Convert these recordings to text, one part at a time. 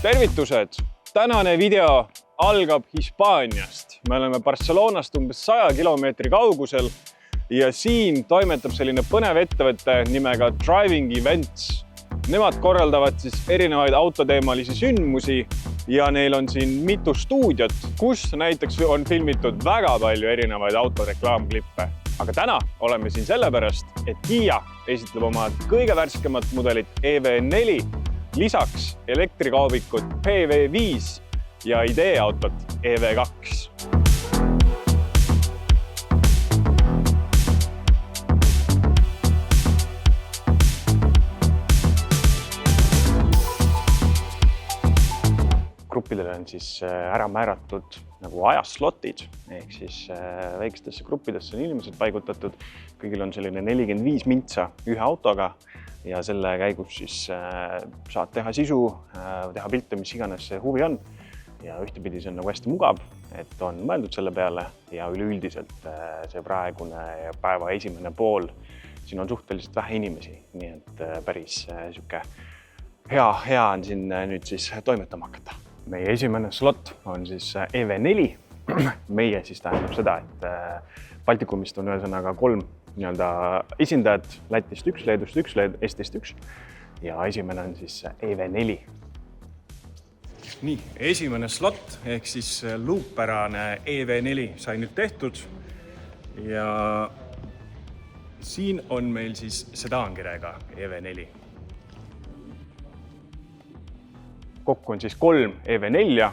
Tervitused! Tänane video algab Hispaaniast. Me oleme Barcelonast umbes 100 kilomeetri kaugusel ja siin toimetab selline põnev ettevõte nimega Driving Events. Nemad korraldavad siis erinevaid autoteemalisi sündmusi ja neil on siin mitu stuudiot, kus näiteks on filmitud väga palju erinevaid autoreklaamklippe. Aga täna oleme siin sellepärast, et Kia esitleb oma kõige värskemat mudelit EV4, lisaks elektrikaubikud PV5 ja ideeautot EV2. Gruppidele on siis ära määratud nagu ajaslotid, ehk siis väikestesse gruppidesse on inimesed paigutatud. Kõigil on selline 45 mintsa ühe autoga ja selle käigus siis saad teha sisu, teha pilte, mis iganes see huvi on. Ja ühtepidi see on nagu hästi mugav, et on mõeldud selle peale ja üleüldiselt see praegune päeva esimene pool. Siin on suhteliselt vähe inimesi, nii et päris süke hea on siin nüüd siis toimetama hakata. Meie esimene slot on siis EV4. Meie siis tähendab seda, et Baltikumist on ühesõnaga 3 esindajad, Lätist 1, Leedust 1, Eestist 1 ja esimene on siis EV4. Nii, esimene slot ehk siis luuppärane EV4 sai nüüd tehtud ja siin on meil siis sedaankirega EV4. Kokku on siis 3 EV4,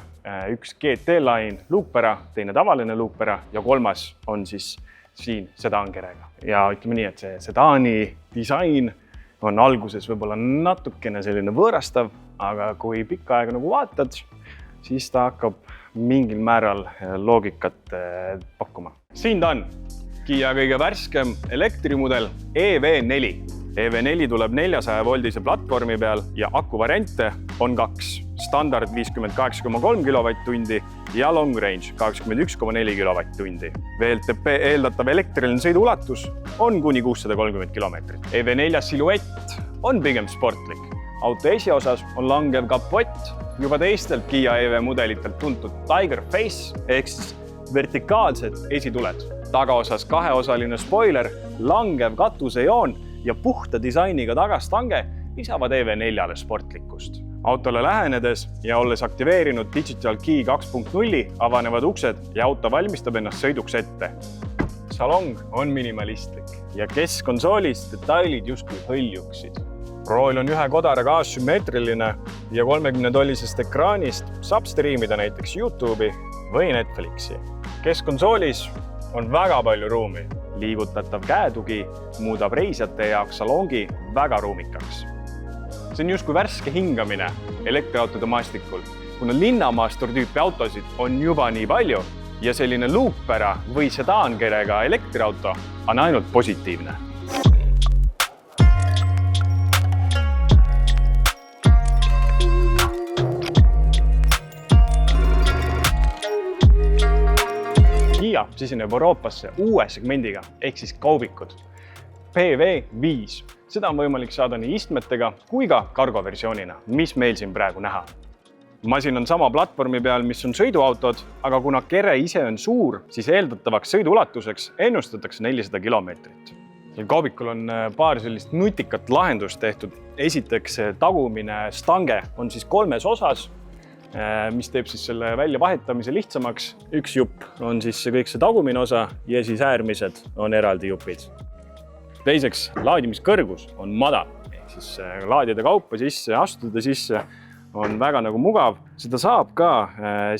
üks GT-line luuppära, teine tavaline luuppära ja kolmas on siis siin sedaankirega. Ja ütleme nii, et see sedaani disain on alguses võib-olla natukene selline võõrastav, aga kui pikka aega nagu vaatad, siis ta hakkab mingil määral loogikat pakkuma. Siin ta on Kia kõige värskem elektrimudel EV4. EV4 tuleb 400-voldise platvormi peal ja akuvariante on 2. Standard 58,3 kW ja long range 21,4 kW. VLTP eeldatav elektriline sõiduulatus on kuni 630 km. EV4 siluett on pigem sportlik. Auto esiosas on langev kapott, juba teistelt Kia EV mudelitelt tuntud Tiger Face ehk siis vertikaalsed esituled. Tagaosas 2-osaline spoiler, langev katusejoon ja puhta disainiga tagastange lisavad EV4-le sportlikkust. Autole lähenedes ja olles aktiveerinud Digital Key 2.0 avanevad uksed ja auto valmistab ennast sõiduks ette. Salong on minimalistlik ja keskkonsoolis detailid justkui hõljuksid. Rool on ühe kodaraga asümmeetriline ja 30-tollisest ekraanist saab striimida näiteks YouTube'i või Netflixi. Keskkonsoolis on väga palju ruumi. Liigutatav käetugi muudab reisijate jaoks salongi väga ruumikaks. See on justkui värske hingamine elektriautode maastikul, kuna linnamaastur tüüpi autosid on juba nii palju ja selline luuppära või sedaankirega elektriauto on ainult positiivne. Kia siseneb Euroopasse uue segmendiga ehk siis kaubikud PV5. Seda on võimalik saada nii istmetega kui ka kargoversioonina, mis meil siin praegu näha. Masin on sama platvormi peal, mis on sõiduautod, aga kuna kere ise on suur, siis eeldatavaks sõiduulatuseks ennustatakse 400 kilomeetrit. Kaubikul on paar sellist nutikat lahendust tehtud. Esiteks tagumine stange on siis 3 osas, mis teeb siis selle välja vahetamise lihtsamaks. Üks jupp on siis kõik see tagumine osa ja siis äärmised on eraldi jupid. Teiseks, laadimiskõrgus on madal, ehk siis laadida kaupa sisse, astuda sisse on väga nagu mugav. Seda saab ka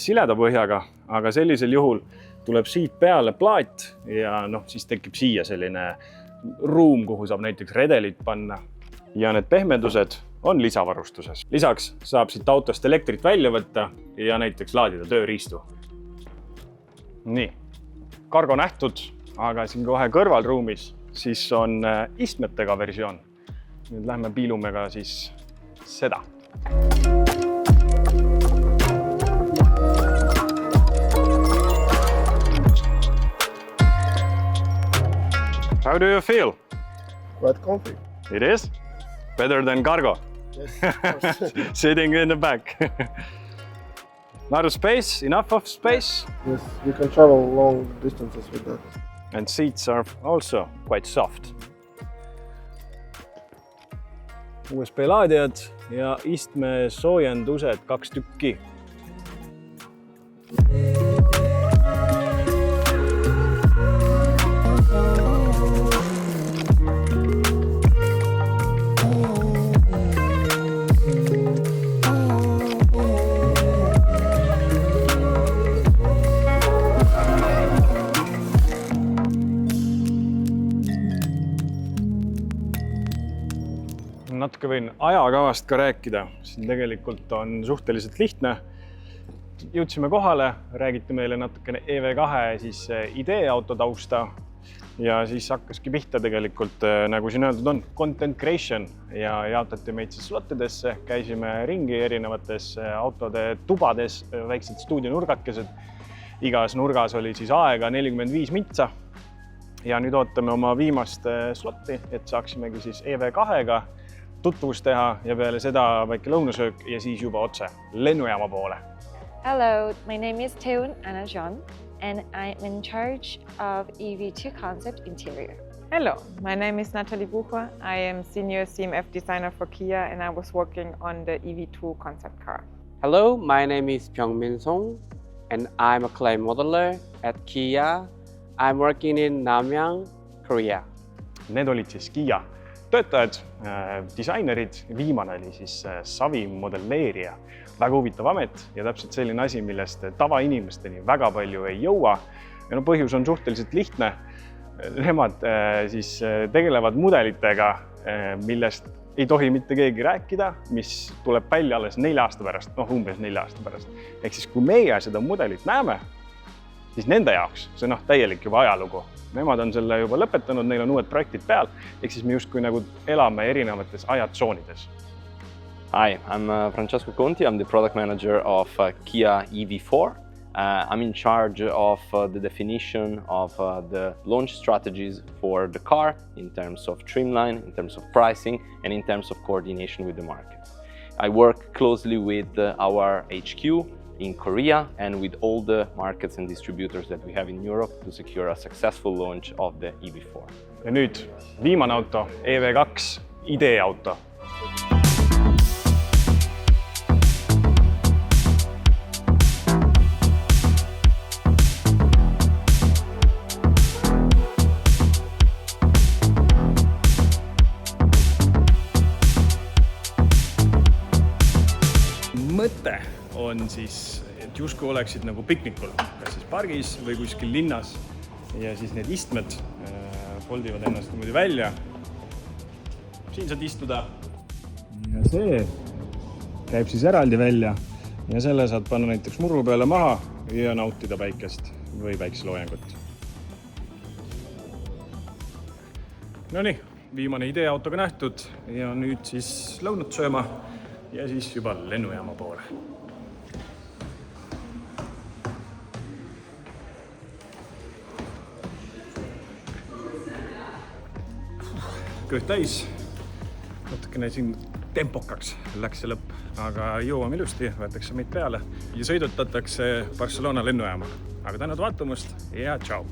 sileda põhjaga, aga sellisel juhul tuleb siit peale plaat ja siis tekib siia selline ruum, kuhu saab näiteks redelit panna. Ja need pehmendused on lisavarustuses. Lisaks saab siit autost elektrit välja võtta ja näiteks laadida tööriistu. Nii, kargo nähtud, aga siin kohe kõrvalruumis siis on istmetega versioon. Nüüd lähme piilume ka siis seda. How do you feel? Quite comfy. It is? Better than cargo? Yes, of course. Sitting in the back. Lot of space, enough of space. Yes, you can travel long distances with that. And seats are also quite soft. USB laadijad ja istme soojendused 2 tükki. Natuke võin ajakavast ka rääkida. Siin tegelikult on suhteliselt lihtne. Jõudsime kohale, räägiti meile natukene EV2 siis ideeauto tausta ja siis hakkaski pihta tegelikult, nagu siin öeldud on, content creation ja jaotati meid siis slotidesse, käisime ringi erinevates autode tubades, väiksed stuudionurgakesed. Igas nurgas oli siis aega 45 mintsa ja nüüd ootame oma viimast slotti, et saaksimegi siis EV2-ga tutvust teha ja peale seda väike lõunasöök ja siis juba otse lennujaama poole. Hello, my name is Teun Anajon and I'm in charge of EV2 concept interior. Hello, my name is Natalie Bucher. I am senior CMF designer for Kia and I was working on the EV2 concept car. Hello, my name is Byung-Min Song and I'm a clay modeler at Kia. I'm working in Namyang, Korea. Need olid siis Kia töötajad, disainerid. Viimane oli siis Savi modelleerija. Väga huvitav amet ja täpselt selline asi, millest tavainimesteni väga palju ei jõua. Ja põhjus on suhteliselt lihtne. Nemad siis tegelevad mudelitega, millest ei tohi mitte keegi rääkida, mis tuleb välja alles 4 aasta pärast, umbes 4 aasta pärast. Ehk siis kui meie seda mudelit näeme, siis nende jaoks see täielik juba ajalugu. Nemad on selle juba lõpetanud, neil on uued projektid peal, ehk siis me justkui nagu elame erinevates ajatsoonides. Hi, I'm Francesco Conti. I'm the product manager of Kia EV4. I'm in charge of the definition of the launch strategies for the car in terms of trimline, in terms of pricing, and in terms of coordination with the market. I work closely with our HQ in Korea and with all the markets and distributors that we have in Europe to secure a successful launch of the EV4. Ja nüüd viimane auto, EV2 ideeauto. Mõte on siis, et justkui oleksid nagu piknikul, kas siis pargis või kuskil linnas ja siis need istmed foldivad ennast niimoodi välja. Siin saad istuda ja see käib siis eraldi välja ja selle saad panna näiteks murru peale maha ja nautida päikest või päikseloojangut. Nonii, viimane ideeautoga nähtud ja nüüd siis lõunat sööma ja siis juba lennujaama poole. Kõht täis, natukene siin tempokaks läks see lõpp, aga jõuame ilusti, võetakse meid peale ja sõidutatakse Barcelona lennujaama. Aga tänud vaatamast ja tšau!